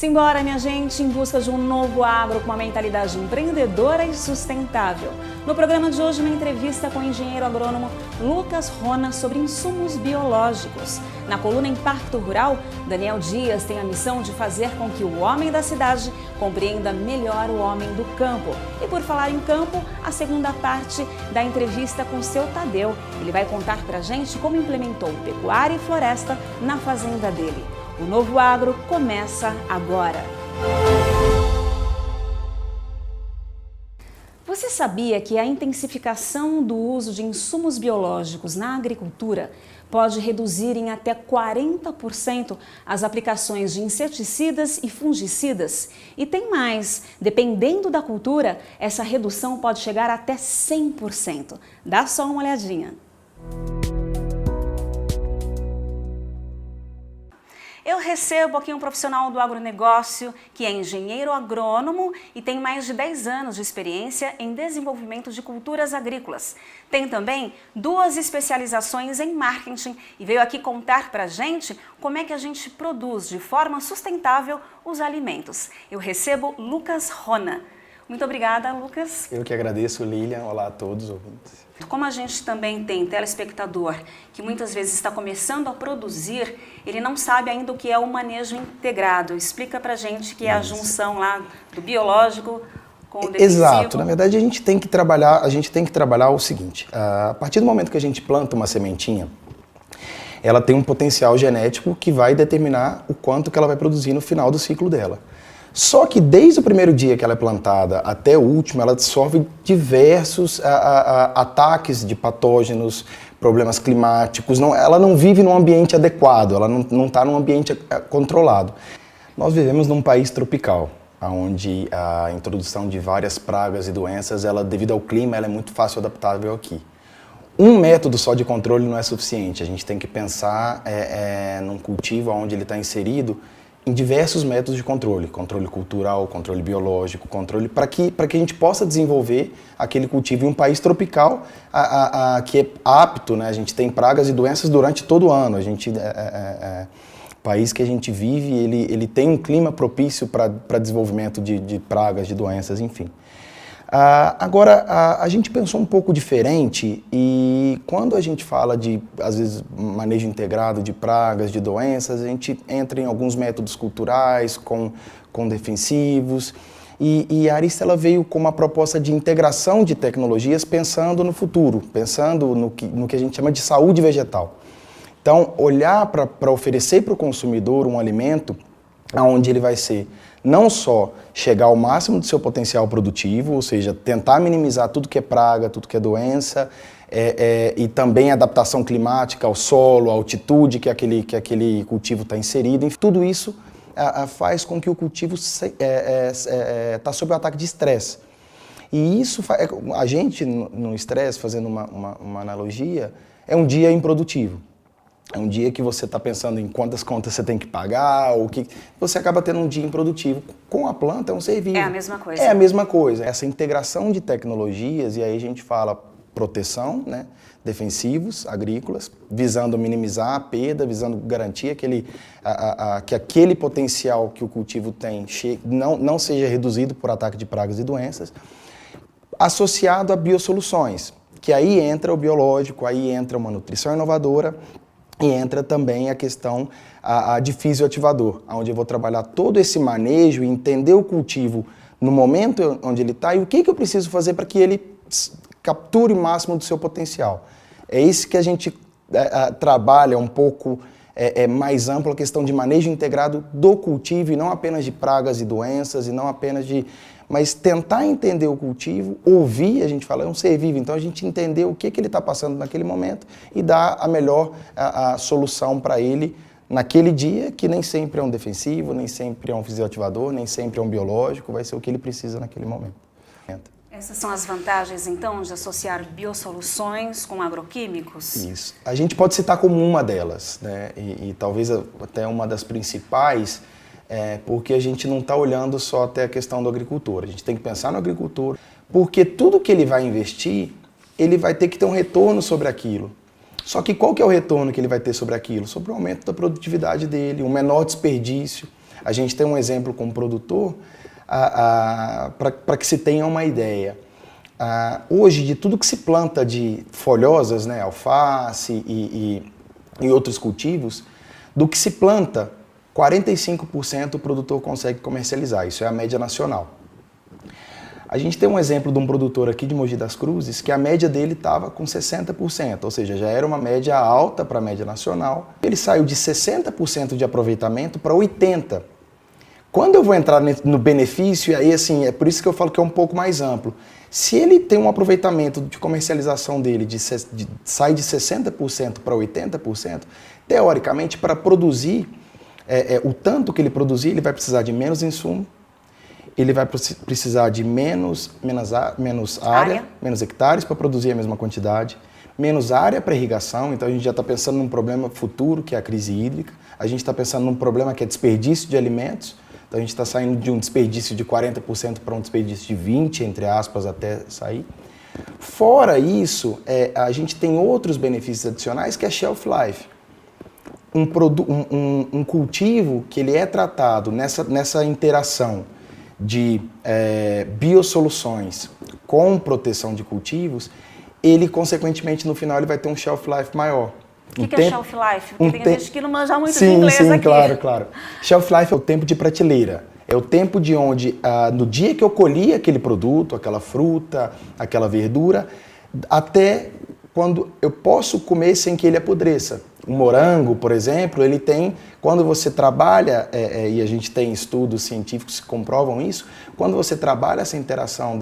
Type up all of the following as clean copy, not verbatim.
Simbora, minha gente, em busca de um novo agro com uma mentalidade empreendedora e sustentável. No programa de hoje, uma entrevista com o engenheiro agrônomo Lucas Rona sobre insumos biológicos. Na coluna Impacto Rural, Daniel Dias tem a missão de fazer com que o homem da cidade compreenda melhor o homem do campo. E por falar em campo, a segunda parte da entrevista com o seu Tadeu. Ele vai contar pra gente como implementou pecuária e floresta na fazenda dele. O Novo Agro começa agora. Você sabia que a intensificação do uso de insumos biológicos na agricultura pode reduzir em até 40% as aplicações de inseticidas e fungicidas? E tem mais, dependendo da cultura, essa redução pode chegar até 100%. Dá só uma olhadinha. Eu recebo aqui um profissional do agronegócio que é engenheiro agrônomo e tem mais de 10 anos de experiência em desenvolvimento de culturas agrícolas. Tem também 2 especializações em marketing e veio aqui contar pra gente como é que a gente produz de forma sustentável os alimentos. Eu recebo Lucas Rona. Muito obrigada, Lucas. Eu que agradeço, Lilian. Olá a todos os ouvintes. Como a gente também tem telespectador que muitas vezes está começando a produzir, ele não sabe ainda o que é o manejo integrado. Explica pra gente que é a junção lá do biológico com o defensivo. Exato. Na verdade, a gente tem que trabalhar o seguinte. A partir do momento que a gente planta uma sementinha, ela tem um potencial genético que vai determinar o quanto que ela vai produzir no final do ciclo dela. Só que desde o primeiro dia que ela é plantada até o último, ela sofre diversos ataques de patógenos, problemas climáticos. Ela não vive num ambiente adequado, ela não está num ambiente controlado. Nós vivemos num país tropical, onde a introdução de várias pragas e doenças, devido ao clima, ela é muito fácil adaptável aqui. Um método só de controle não é suficiente, a gente tem que pensar num cultivo onde ele está inserido em diversos métodos de controle cultural, controle biológico, controle para que a gente possa desenvolver aquele cultivo em um país tropical que é apto, né? A gente tem pragas e doenças durante todo o ano. O país que a gente vive, ele tem um clima propício para desenvolvimento de pragas, de doenças, enfim. Agora, a gente pensou um pouco diferente e quando a gente fala de, às vezes, manejo integrado de pragas, de doenças, a gente entra em alguns métodos culturais, com defensivos, e a Arista ela veio com uma proposta de integração de tecnologias pensando no futuro, pensando no que a gente chama de saúde vegetal. Então, olhar para oferecer para o consumidor um alimento onde ele vai ser não só chegar ao máximo do seu potencial produtivo, ou seja, tentar minimizar tudo que é praga, tudo que é doença, e também a adaptação climática ao solo, à altitude que aquele cultivo está inserido. Enfim, tudo isso faz com que o cultivo está sob o ataque de estresse. E isso, a gente no estresse, fazendo uma analogia, é um dia improdutivo. É um dia que você está pensando em quantas contas você tem que pagar, ou que você acaba tendo um dia improdutivo. Com a planta é um ser vivo. É a mesma coisa. É a mesma coisa. Essa integração de tecnologias, e aí a gente fala proteção, né, defensivos agrícolas, visando minimizar a perda, visando garantir que aquele potencial que o cultivo tem não seja reduzido por ataque de pragas e doenças, associado a biosoluções, que aí entra o biológico, aí entra uma nutrição inovadora, e entra também a questão de fisioativador, onde eu vou trabalhar todo esse manejo e entender o cultivo no momento onde ele está e o que eu preciso fazer para que ele capture o máximo do seu potencial. É isso que a gente trabalha um pouco mais amplo, a questão de manejo integrado do cultivo e não apenas de pragas e doenças, e não apenas mas tentar entender o cultivo, ouvir, a gente fala, é um ser vivo, então a gente entender o que ele está passando naquele momento e dar a melhor solução para ele naquele dia, que nem sempre é um defensivo, nem sempre é um fisioativador, nem sempre é um biológico, vai ser o que ele precisa naquele momento. Essas são as vantagens, então, de associar biosoluções com agroquímicos? Isso. A gente pode citar como uma delas, né? E talvez até uma das principais, porque a gente não está olhando só até a questão do agricultor. A gente tem que pensar no agricultor, porque tudo que ele vai investir, ele vai ter que ter um retorno sobre aquilo. Só que qual que é o retorno que ele vai ter sobre aquilo? Sobre o aumento da produtividade dele, um menor desperdício. A gente tem um exemplo com o produtor, para que se tenha uma ideia. Hoje, de tudo que se planta de folhosas, né, alface e outros cultivos, do que se planta, 45% o produtor consegue comercializar. Isso é a média nacional. A gente tem um exemplo de um produtor aqui de Mogi das Cruzes que a média dele estava com 60%, ou seja, já era uma média alta para a média nacional. Ele saiu de 60% de aproveitamento para 80%. Quando eu vou entrar no benefício, e aí assim, é por isso que eu falo que é um pouco mais amplo. Se ele tem um aproveitamento de comercialização dele sai de 60% para 80%, teoricamente, para produzir o tanto que ele produzir, ele vai precisar de menos insumo, ele vai precisar de menos área, menos hectares para produzir a mesma quantidade, menos área para irrigação. Então a gente já está pensando num problema futuro, que é a crise hídrica. A gente está pensando num problema que é desperdício de alimentos. Então a gente está saindo de um desperdício de 40% para um desperdício de 20%, entre aspas, até sair. Fora isso, a gente tem outros benefícios adicionais, que é shelf life. Um cultivo que ele é tratado nessa interação de biosoluções com proteção de cultivos, ele, consequentemente, no final, ele vai ter um shelf life maior. O que é shelf life? Porque tem gente que não manja muito de inglês aqui. Sim, claro. Shelf life é o tempo de prateleira. É o tempo de onde, no dia que eu colhi aquele produto, aquela fruta, aquela verdura, até quando eu posso comer sem que ele apodreça. O morango, por exemplo, ele tem, quando você trabalha, e a gente tem estudos científicos que comprovam isso, quando você trabalha essa interação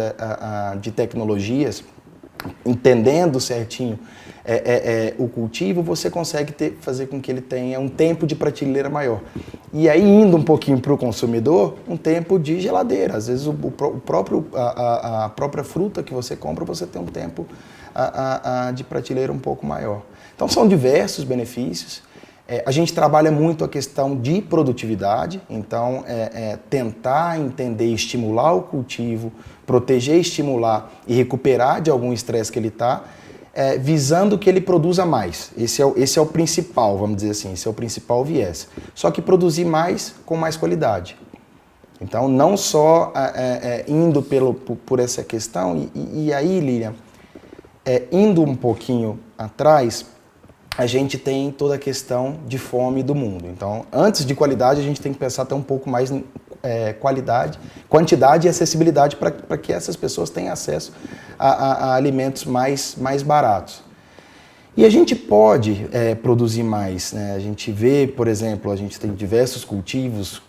de tecnologias, entendendo certinho o cultivo, você consegue fazer com que ele tenha um tempo de prateleira maior. E aí, indo um pouquinho para o consumidor, um tempo de geladeira. Às vezes, a própria fruta que você compra, você tem um tempo de prateleira um pouco maior. Então, são diversos benefícios. A gente trabalha muito a questão de produtividade, então tentar entender, estimular o cultivo, proteger, estimular e recuperar de algum estresse que ele está, visando que ele produza mais. Esse é o principal, vamos dizer assim, esse é o principal viés. Só que produzir mais com mais qualidade. Então, não só indo por essa questão, e aí, Lilian, indo um pouquinho atrás, a gente tem toda a questão de fome do mundo. Então, antes de qualidade, a gente tem que pensar até um pouco mais em quantidade e acessibilidade para que essas pessoas tenham acesso a alimentos mais baratos. E a gente pode produzir mais, né? A gente vê, por exemplo, a gente tem diversos cultivos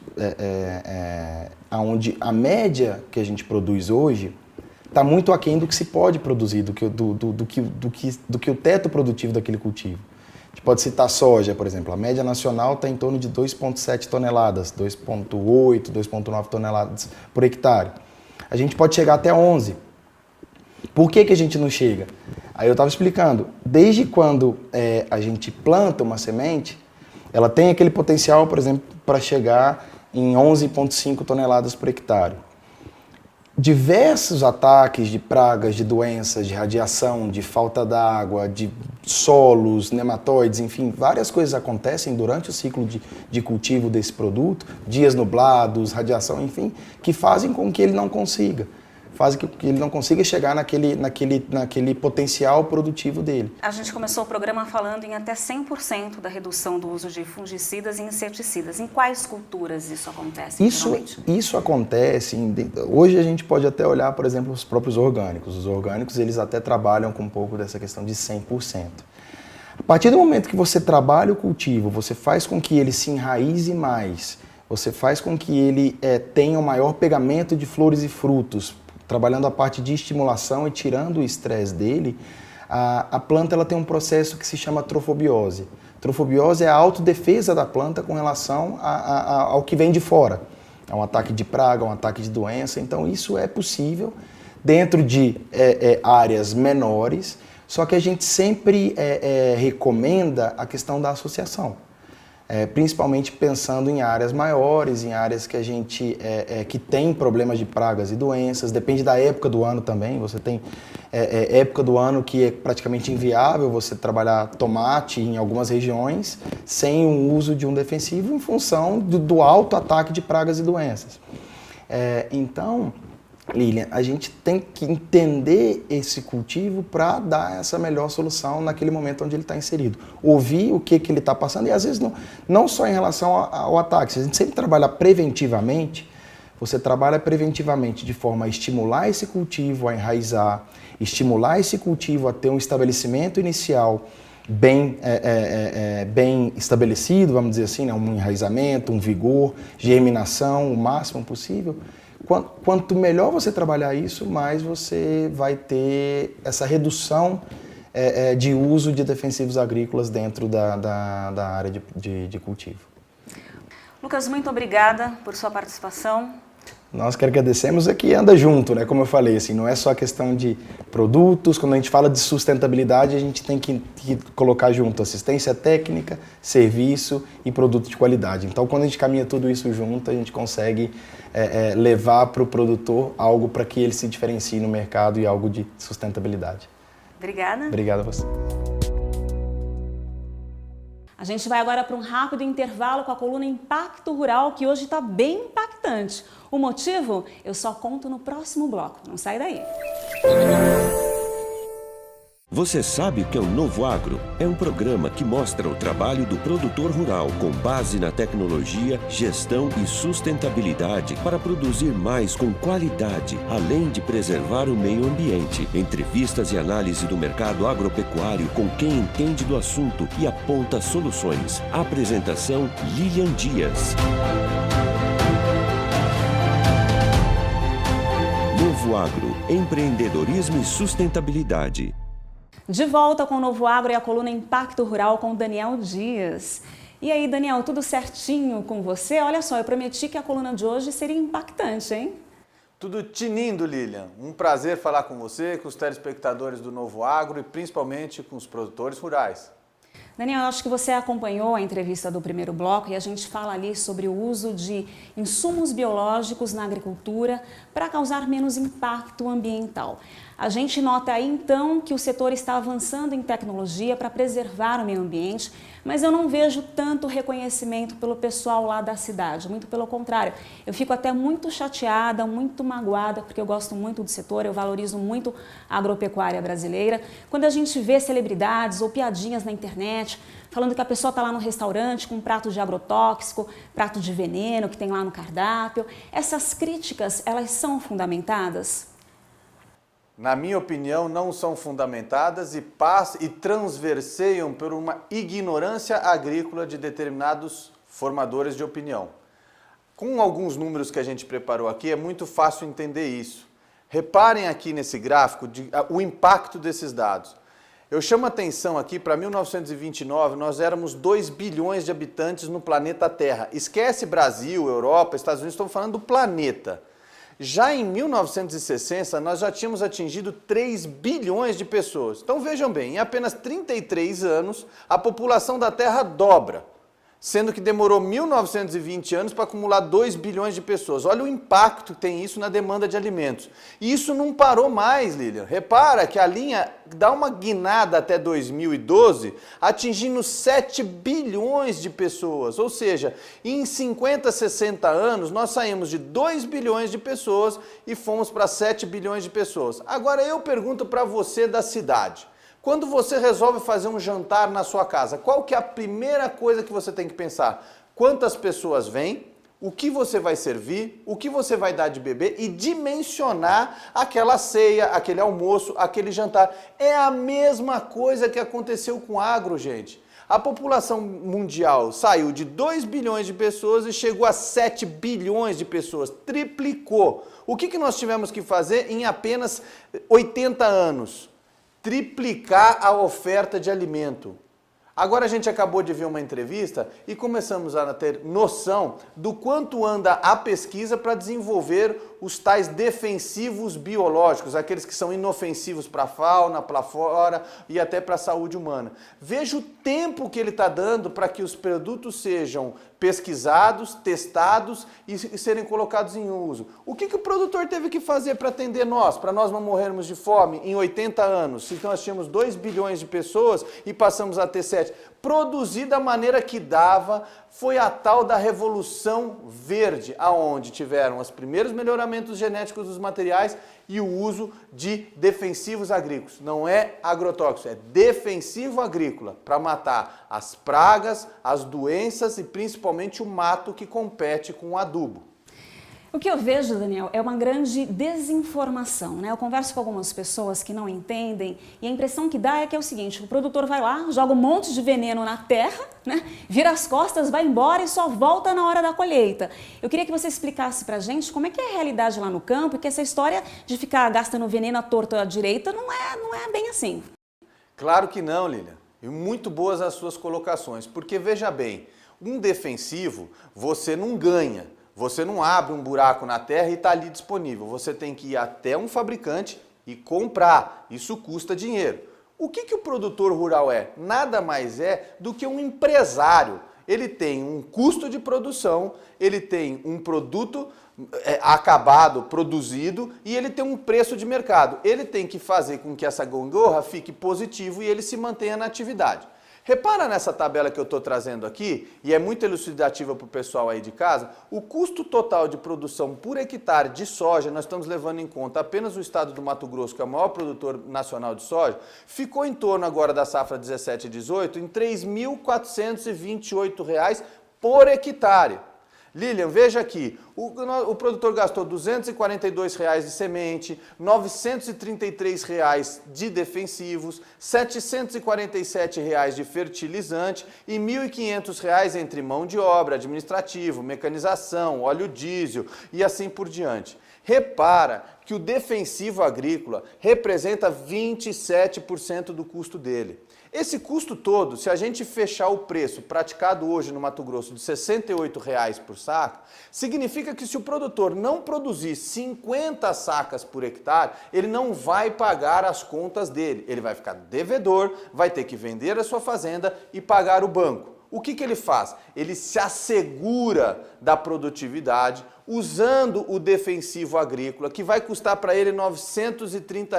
onde a média que a gente produz hoje está muito aquém do que se pode produzir, do que o teto produtivo daquele cultivo. A gente pode citar soja, por exemplo. A média nacional está em torno de 2,7 toneladas, 2,8, 2,9 toneladas por hectare. A gente pode chegar até 11. Por que a gente não chega? Aí eu estava explicando. Desde quando a gente planta uma semente, ela tem aquele potencial, por exemplo, para chegar em 11,5 toneladas por hectare. Diversos ataques de pragas, de doenças, de radiação, de falta d'água, de solos, nematóides, enfim, várias coisas acontecem durante o ciclo de cultivo desse produto, dias nublados, radiação, enfim, que fazem com que ele não consiga. Fazem com que ele não consiga chegar naquele potencial produtivo dele. A gente começou o programa falando em até 100% da redução do uso de fungicidas e inseticidas. Em quais culturas isso acontece? Isso acontece, hoje a gente pode até olhar, por exemplo, os próprios orgânicos. Os orgânicos, eles até trabalham com um pouco dessa questão de 100%. A partir do momento que você trabalha o cultivo, você faz com que ele se enraize mais, você faz com que ele tenha um maior pegamento de flores e frutos, trabalhando a parte de estimulação e tirando o estresse dele, a planta ela tem um processo que se chama trofobiose. Trofobiose é a autodefesa da planta com relação ao que vem de fora. É um ataque de praga, um ataque de doença. Então, isso é possível dentro de áreas menores, só que a gente sempre recomenda a questão da associação. principalmente pensando em áreas maiores, em áreas que a gente que tem problemas de pragas e doenças. Depende da época do ano também. Você tem época do ano que é praticamente inviável você trabalhar tomate em algumas regiões sem o uso de um defensivo em função do alto ataque de pragas e doenças. Então, Lilian, a gente tem que entender esse cultivo para dar essa melhor solução naquele momento onde ele está inserido. Ouvir o que ele está passando e às vezes não só em relação ao ataque. Se a gente sempre trabalhar preventivamente, você trabalha preventivamente de forma a estimular esse cultivo a enraizar, estimular esse cultivo a ter um estabelecimento inicial bem estabelecido, vamos dizer assim, né? Um enraizamento, um vigor, germinação, o máximo possível. Quanto melhor você trabalhar isso, mais você vai ter essa redução de uso de defensivos agrícolas dentro da área de cultivo. Lucas, muito obrigada por sua participação. Nós que agradecemos é que anda junto, né? Como eu falei, assim, não é só questão de produtos. Quando a gente fala de sustentabilidade, a gente tem que colocar junto assistência técnica, serviço e produto de qualidade. Então, quando a gente caminha tudo isso junto, a gente consegue levar para o produtor algo para que ele se diferencie no mercado e algo de sustentabilidade. Obrigada. Obrigado a você. A gente vai agora para um rápido intervalo com a coluna Impacto Rural, que hoje está bem impactante. O motivo? Eu só conto no próximo bloco. Não sai daí. Você sabe o que é o Novo Agro? É um programa que mostra o trabalho do produtor rural com base na tecnologia, gestão e sustentabilidade para produzir mais com qualidade, além de preservar o meio ambiente. Entrevistas e análise do mercado agropecuário com quem entende do assunto e aponta soluções. Apresentação: Lilian Dias. Novo Agro, empreendedorismo e sustentabilidade. De volta com o Novo Agro e a coluna Impacto Rural com Daniel Dias. E aí, Daniel, tudo certinho com você? Olha só, eu prometi que a coluna de hoje seria impactante, hein? Tudo tinindo, Lilian. Um prazer falar com você, com os telespectadores do Novo Agro e principalmente com os produtores rurais. Daniel, eu acho que você acompanhou a entrevista do primeiro bloco e a gente fala ali sobre o uso de insumos biológicos na agricultura para causar menos impacto ambiental. A gente nota aí então que o setor está avançando em tecnologia para preservar o meio ambiente, mas eu não vejo tanto reconhecimento pelo pessoal lá da cidade, muito pelo contrário. Eu fico até muito chateada, muito magoada, porque eu gosto muito do setor, eu valorizo muito a agropecuária brasileira. Quando a gente vê celebridades ou piadinhas na internet falando que a pessoa está lá no restaurante com um prato de agrotóxico, prato de veneno que tem lá no cardápio, essas críticas, elas são fundamentadas? Na minha opinião, não são fundamentadas e transverseiam por uma ignorância agrícola de determinados formadores de opinião. Com alguns números que a gente preparou aqui, é muito fácil entender isso. Reparem aqui nesse gráfico o impacto desses dados. Eu chamo a atenção aqui, para 1929, nós éramos 2 bilhões de habitantes no planeta Terra. Esquece Brasil, Europa, Estados Unidos, estamos falando do planeta. Já em 1960, nós já tínhamos atingido 3 bilhões de pessoas. Então vejam bem, em apenas 33 anos, a população da Terra dobra, sendo que demorou 1920 anos para acumular 2 bilhões de pessoas. Olha o impacto que tem isso na demanda de alimentos. E isso não parou mais, Lilian. Repara que a linha dá uma guinada até 2012, atingindo 7 bilhões de pessoas. Ou seja, em 50, 60 anos, nós saímos de 2 bilhões de pessoas e fomos para 7 bilhões de pessoas. Agora eu pergunto para você da cidade. Quando você resolve fazer um jantar na sua casa, qual que é a primeira coisa que você tem que pensar? Quantas pessoas vêm? O que você vai servir? O que você vai dar de beber? E dimensionar aquela ceia, aquele almoço, aquele jantar. É a mesma coisa que aconteceu com o agro, gente. A população mundial saiu de 2 bilhões de pessoas e chegou a 7 bilhões de pessoas. Triplicou. O que nós tivemos que fazer em apenas 80 anos? Triplicar a oferta de alimento. Agora a gente acabou de ver uma entrevista e começamos a ter noção do quanto anda a pesquisa para desenvolver os tais defensivos biológicos, aqueles que são inofensivos para a fauna, para a flora e até para a saúde humana. Veja o tempo que ele está dando para que os produtos sejam pesquisados, testados e serem colocados em uso. O que o produtor teve que fazer para atender nós, para nós não morrermos de fome em 80 anos? Se nós tínhamos 2 bilhões de pessoas e passamos a ter 7. Produzir da maneira que dava, foi a tal da Revolução Verde, aonde tiveram os primeiros melhoramentos genéticos dos materiais e o uso de defensivos agrícolas. Não é agrotóxico, é defensivo agrícola, para matar as pragas, as doenças e principalmente o mato que compete com o adubo. O que eu vejo, Daniel, é uma grande desinformação, né? Eu converso com algumas pessoas que não entendem e a impressão que dá é que é o seguinte, o produtor vai lá, joga um monte de veneno na terra, né? Vira as costas, vai embora e só volta na hora da colheita. Eu queria que você explicasse pra gente como é que é a realidade lá no campo e que essa história de ficar gastando veneno à torta à direita não é bem assim. Claro que não, Lilian. E muito boas as suas colocações, porque veja bem, um defensivo você não ganha. Você não abre um buraco na terra e está ali disponível. Você tem que ir até um fabricante e comprar. Isso custa dinheiro. O que o produtor rural é? Nada mais é do que um empresário. Ele tem um custo de produção, ele tem um produto acabado, produzido, e ele tem um preço de mercado. Ele tem que fazer com que essa gangorra fique positivo e ele se mantenha na atividade. Repara nessa tabela que eu estou trazendo aqui, e é muito elucidativa para o pessoal aí de casa, o custo total de produção por hectare de soja, nós estamos levando em conta apenas o estado do Mato Grosso, que é o maior produtor nacional de soja, ficou em torno agora da safra 17 e 18 em R$ 3.428 por hectare. Lilian, veja aqui, o produtor gastou R$ 242 de semente, R$ 933 de defensivos, R$ 747 de fertilizante e R$ 1.500 entre mão de obra, administrativo, mecanização, óleo diesel e assim por diante. Repara que o defensivo agrícola representa 27% do custo dele. Esse custo todo, se a gente fechar o preço praticado hoje no Mato Grosso de R$ 68 por saco, significa que se o produtor não produzir 50 sacas por hectare, ele não vai pagar as contas dele. Ele vai ficar devedor, vai ter que vender a sua fazenda e pagar o banco. O que ele faz? Ele se assegura da produtividade usando o defensivo agrícola, que vai custar para ele R$ 930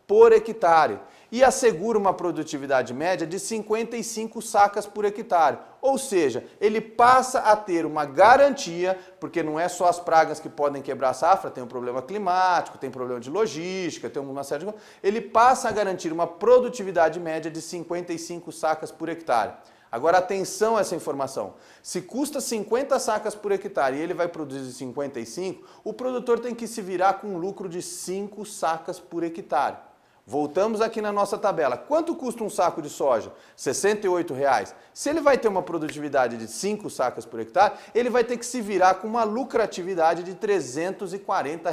por hectare. E assegura uma produtividade média de 55 sacas por hectare. Ou seja, ele passa a ter uma garantia, porque não é só as pragas que podem quebrar a safra, tem um problema climático, tem problema de logística, tem uma série de coisas. Ele passa a garantir uma produtividade média de 55 sacas por hectare. Agora, atenção a essa informação. Se custa 50 sacas por hectare e ele vai produzir 55, o produtor tem que se virar com um lucro de 5 sacas por hectare. Voltamos aqui na nossa tabela. Quanto custa um saco de soja? R$ 68. Se ele vai ter uma produtividade de 5 sacas por hectare, ele vai ter que se virar com uma lucratividade de R$ 340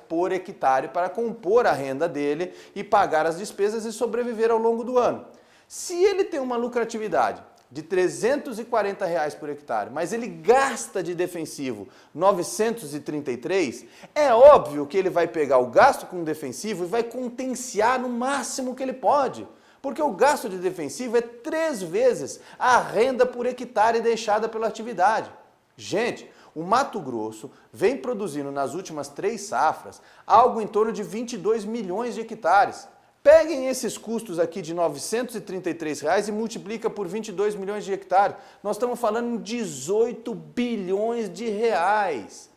por hectare para compor a renda dele e pagar as despesas e sobreviver ao longo do ano. Se ele tem uma lucratividade de R$ 340 por hectare, mas ele gasta de defensivo 933, é óbvio que ele vai pegar o gasto com defensivo e vai potenciar no máximo que ele pode. Porque o gasto de defensivo é 3 vezes a renda por hectare deixada pela atividade. Gente, o Mato Grosso vem produzindo nas últimas 3 safras algo em torno de 22 milhões de hectares. Peguem esses custos aqui de R$ 933 e multiplica por 22 milhões de hectares. Nós estamos falando de 18 bilhões de reais.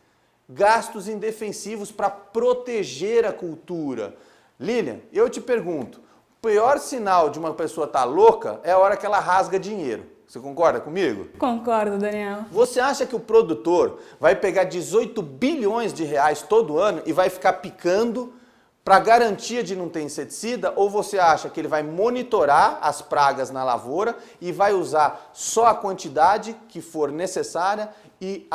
Gastos em defensivos para proteger a cultura. Lilian, eu te pergunto, o pior sinal de uma pessoa estar louca é a hora que ela rasga dinheiro. Você concorda comigo? Concordo, Daniel. Você acha que o produtor vai pegar 18 bilhões de reais todo ano e vai ficar picando para garantia de não ter inseticida, ou você acha que ele vai monitorar as pragas na lavoura e vai usar só a quantidade que for necessária e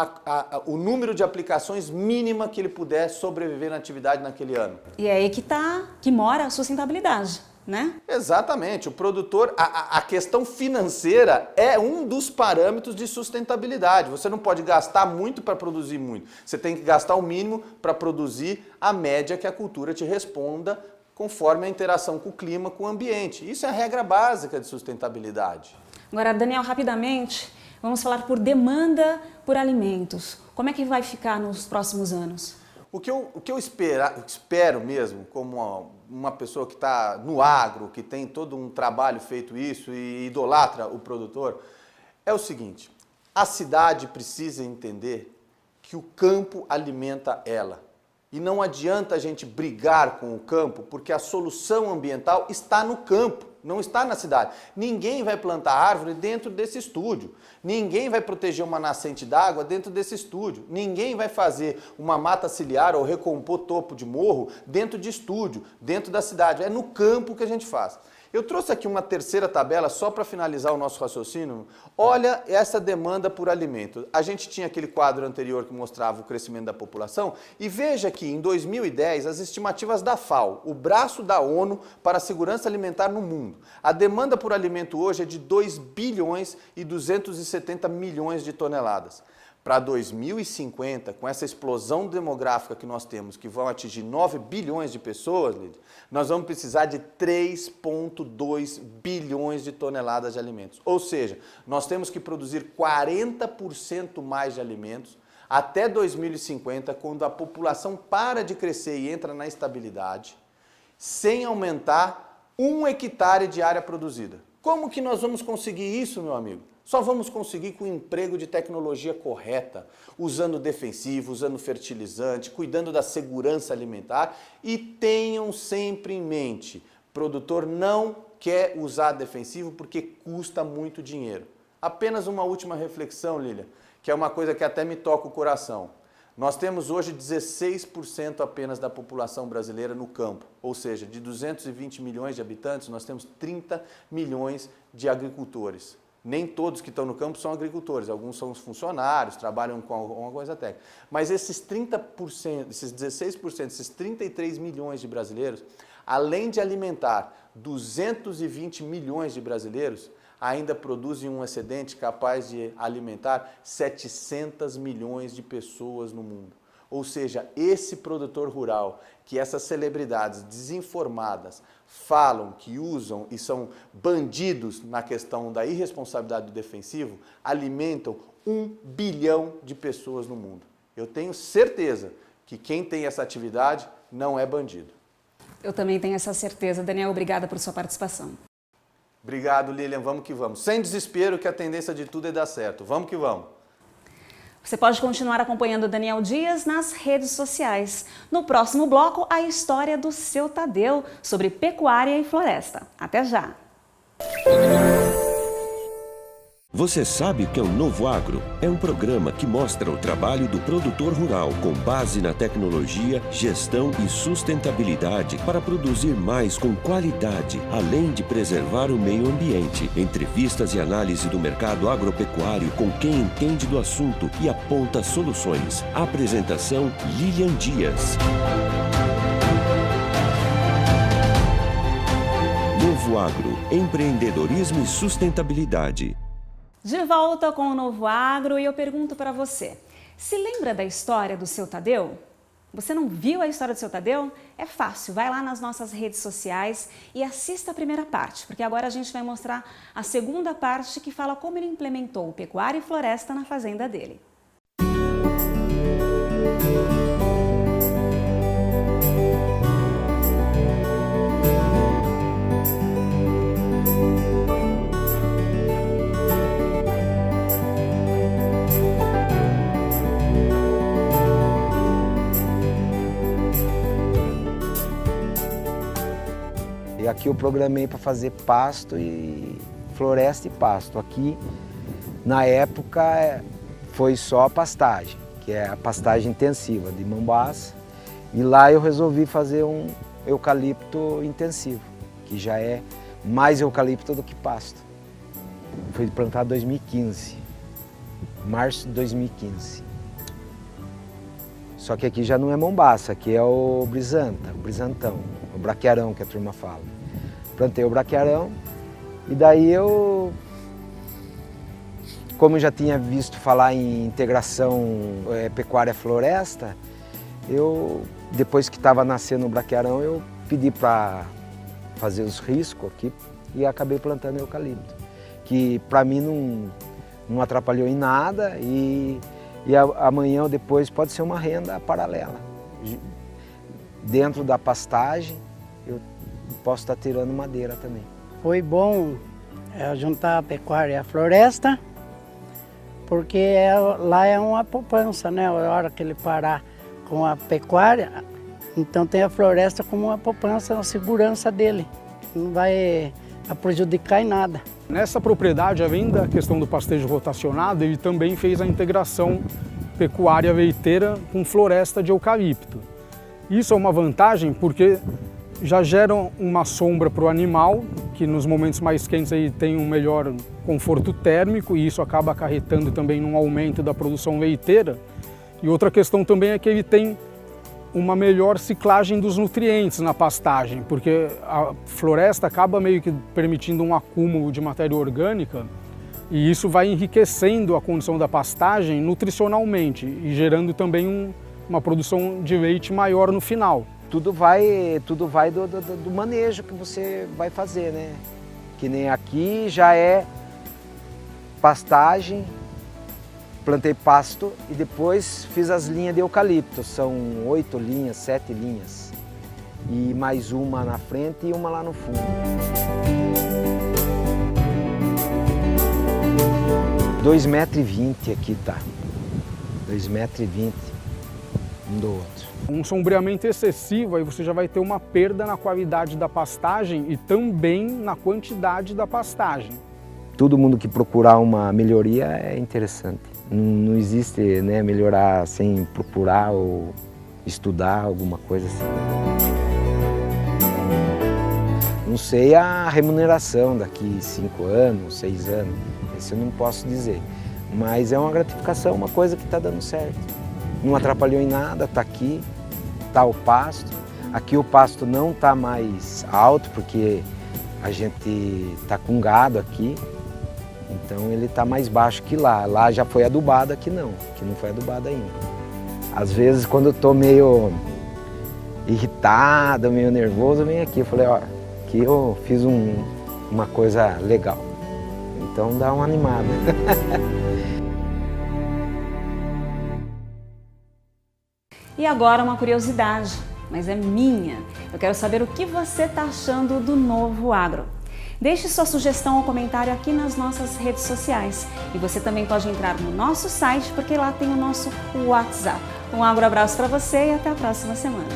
o número de aplicações mínima que ele puder sobreviver na atividade naquele ano? E é aí que mora a sustentabilidade. né? Exatamente. O produtor, a questão financeira é um dos parâmetros de sustentabilidade. Você não pode gastar muito para produzir muito. Você tem que gastar o mínimo para produzir a média que a cultura te responda conforme a interação com o clima, com o ambiente. Isso é a regra básica de sustentabilidade. Agora, Daniel, rapidamente, vamos falar por demanda por alimentos. Como é que vai ficar nos próximos anos? O que eu espero mesmo, como uma pessoa que está no agro, que tem todo um trabalho feito isso e idolatra o produtor, é o seguinte: a cidade precisa entender que o campo alimenta ela. E não adianta a gente brigar com o campo, porque a solução ambiental está no campo, não está na cidade. Ninguém vai plantar árvore dentro desse estúdio. Ninguém vai proteger uma nascente d'água dentro desse estúdio. Ninguém vai fazer uma mata ciliar ou recompor topo de morro dentro de estúdio, dentro da cidade. É no campo que a gente faz. Eu trouxe aqui uma terceira tabela só para finalizar o nosso raciocínio. Olha essa demanda por alimento. A gente tinha aquele quadro anterior que mostrava o crescimento da população e veja que em 2010 as estimativas da FAO, o braço da ONU para a segurança alimentar no mundo. A demanda por alimento hoje é de 2 bilhões e 270 milhões de toneladas. Para 2050, com essa explosão demográfica que nós temos, que vão atingir 9 bilhões de pessoas, Lídia, nós vamos precisar de 3,2 bilhões de toneladas de alimentos. Ou seja, nós temos que produzir 40% mais de alimentos até 2050, quando a população para de crescer e entra na estabilidade, sem aumentar 1 hectare de área produzida. Como que nós vamos conseguir isso, meu amigo? Só vamos conseguir com o emprego de tecnologia correta, usando defensivo, usando fertilizante, cuidando da segurança alimentar e tenham sempre em mente, produtor não quer usar defensivo porque custa muito dinheiro. Apenas uma última reflexão, Lília, que é uma coisa que até me toca o coração. Nós temos hoje 16% apenas da população brasileira no campo, ou seja, de 220 milhões de habitantes, nós temos 30 milhões de agricultores. Nem todos que estão no campo são agricultores, alguns são funcionários, trabalham com alguma coisa técnica. Mas esses 30%, esses 16%, esses 33 milhões de brasileiros, além de alimentar 220 milhões de brasileiros, ainda produzem um excedente capaz de alimentar 700 milhões de pessoas no mundo. Ou seja, esse produtor rural, que essas celebridades desinformadas falam, que usam e são bandidos na questão da irresponsabilidade do defensivo, alimentam 1 bilhão de pessoas no mundo. Eu tenho certeza que quem tem essa atividade não é bandido. Eu também tenho essa certeza. Daniel, obrigada por sua participação. Obrigado, Lilian. Vamos que vamos. Sem desespero, que a tendência de tudo é dar certo. Vamos que vamos. Você pode continuar acompanhando o Daniel Dias nas redes sociais. No próximo bloco, a história do seu Tadeu sobre pecuária e floresta. Até já! Você sabe o que é o Novo Agro? É um programa que mostra o trabalho do produtor rural com base na tecnologia, gestão e sustentabilidade para produzir mais com qualidade, além de preservar o meio ambiente. Entrevistas e análise do mercado agropecuário com quem entende do assunto e aponta soluções. Apresentação: Lilian Dias. Novo Agro, empreendedorismo e sustentabilidade. De volta com o Novo Agro e eu pergunto para você, se lembra da história do seu Tadeu? Você não viu a história do seu Tadeu? É fácil, vai lá nas nossas redes sociais e assista a primeira parte, porque agora a gente vai mostrar a segunda parte que fala como ele implementou pecuária e floresta na fazenda dele. E aqui eu programei para fazer pasto e floresta e pasto. Aqui, na época, foi só a pastagem, que é a pastagem intensiva de mambaça. E lá eu resolvi fazer um eucalipto intensivo, que já é mais eucalipto do que pasto. Foi plantado em 2015, março de 2015. Só que aqui já não é mombaça, aqui é o brisantão, o braquiarão que a turma fala. plantei o braquiarão e daí eu, como eu já tinha visto falar em integração pecuária-floresta, depois que estava nascendo o braquiarão, eu pedi para fazer os riscos aqui e acabei plantando eucalipto, que para mim não atrapalhou em nada e amanhã ou depois pode ser uma renda paralela. Dentro da pastagem eu posso estar tirando madeira também. Foi bom juntar a pecuária e a floresta, porque lá é uma poupança, né? A hora que ele parar com a pecuária, então tem a floresta como uma poupança, uma segurança dele. Não vai prejudicar em nada. Nessa propriedade, além da questão do pastejo rotacionado, ele também fez a integração pecuária leiteira com floresta de eucalipto. Isso é uma vantagem porque já gera uma sombra para o animal, que nos momentos mais quentes aí tem um melhor conforto térmico e isso acaba acarretando também num aumento da produção leiteira. E outra questão também é que ele tem uma melhor ciclagem dos nutrientes na pastagem, porque a floresta acaba meio que permitindo um acúmulo de matéria orgânica e isso vai enriquecendo a condição da pastagem nutricionalmente e gerando também uma produção de leite maior no final. Tudo vai do manejo que você vai fazer, né? Que nem aqui já é pastagem, plantei pasto e depois fiz as linhas de eucalipto. São 8 linhas, 7 linhas. E mais uma na frente e uma lá no fundo. 2,20 m aqui tá. 2,20 m um do outro. Um sombreamento excessivo, aí você já vai ter uma perda na qualidade da pastagem e também na quantidade da pastagem. Todo mundo que procurar uma melhoria é interessante. Não existe, né, melhorar sem procurar ou estudar alguma coisa assim. Não sei a remuneração daqui 5 anos, 6 anos, isso eu não posso dizer. Mas é uma gratificação, uma coisa que está dando certo. Não atrapalhou em nada, está aqui, está o pasto. Aqui o pasto não está mais alto porque a gente está com gado aqui. Então ele está mais baixo que lá. Lá já foi adubado, aqui não foi adubado ainda. Às vezes quando eu estou meio irritado, meio nervoso, eu venho aqui. Eu falei, ó, aqui eu fiz uma coisa legal. Então dá uma animada. E agora uma curiosidade, mas é minha. Eu quero saber o que você está achando do Novo Agro. Deixe sua sugestão ou comentário aqui nas nossas redes sociais. E você também pode entrar no nosso site, porque lá tem o nosso WhatsApp. Um abraço para você e até a próxima semana.